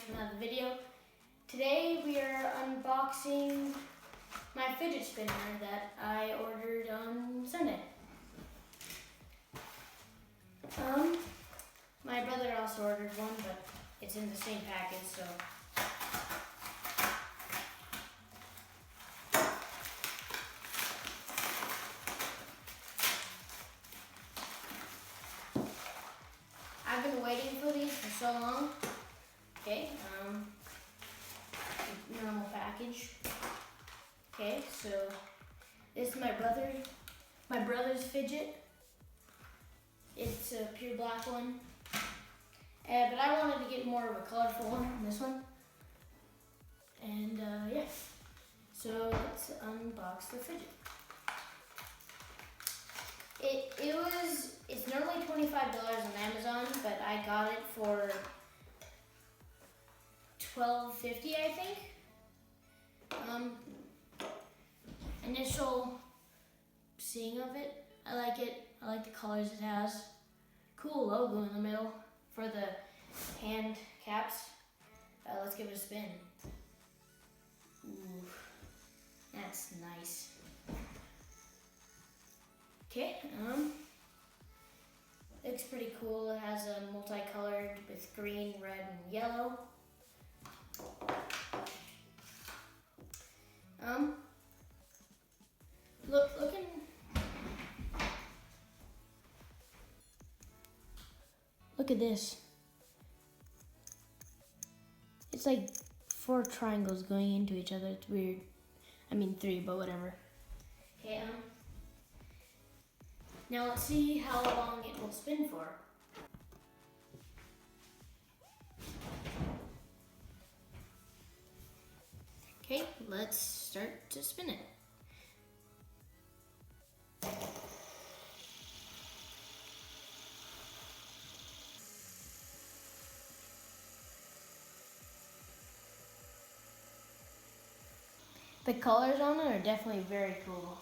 to another video. Today we are unboxing my fidget spinner that I ordered on Sunday. My brother also ordered one, but it's in the same package, so. I've been waiting for these for so long. Okay, normal package. Okay, so this is my brother's Fidget. It's a pure black one, but I wanted to get more of a colorful one than this one. And yeah, so let's unbox the Fidget. It's normally $25 on Amazon, but I got it for $12.50, I think. Initial seeing of it, I like it. I like the colors it has. Cool logo in the middle for the hand caps. Let's give it a spin. Ooh, that's nice. Okay, looks pretty cool. It has a multicolored with green, red, and yellow. Look at this. It's like 4 triangles going into each other. It's weird. I mean 3, but whatever. Okay, now let's see how long it will spin for. Okay, let's start to spin it. The colors on it are definitely very cool.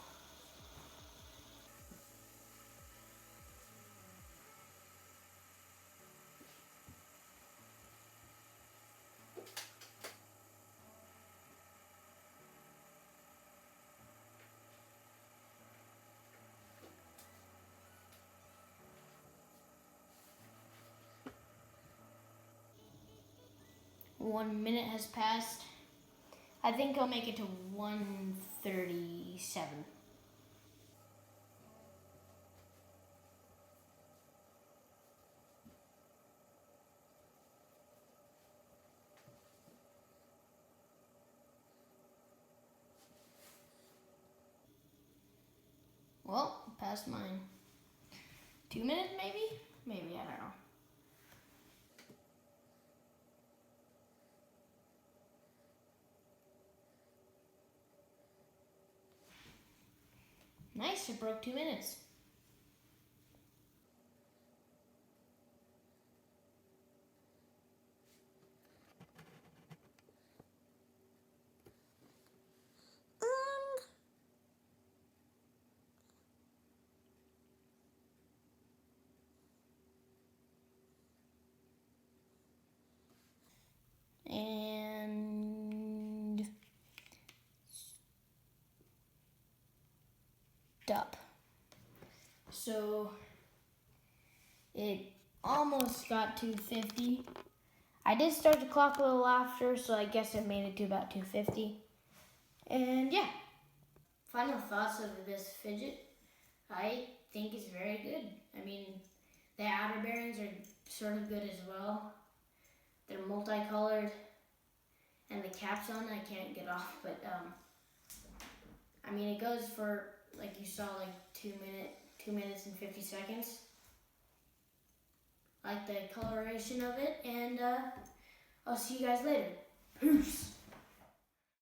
One minute has passed. I think I'll make it to 1:37. Well, past mine. 2 minutes maybe? Maybe, I don't know. Nice, it broke 2 minutes. And stop. So it almost got 250. I did start the clock a little after, so I guess it made it to about 250. And yeah, final thoughts of this Fidget. I think it's very good. I mean, the outer bearings are sort of good as well. They're multicolored, and the caps on I can't get off, but I mean, it goes for, like you saw, like 2 minutes and 50 seconds. I like the coloration of it, and I'll see you guys later. Peace.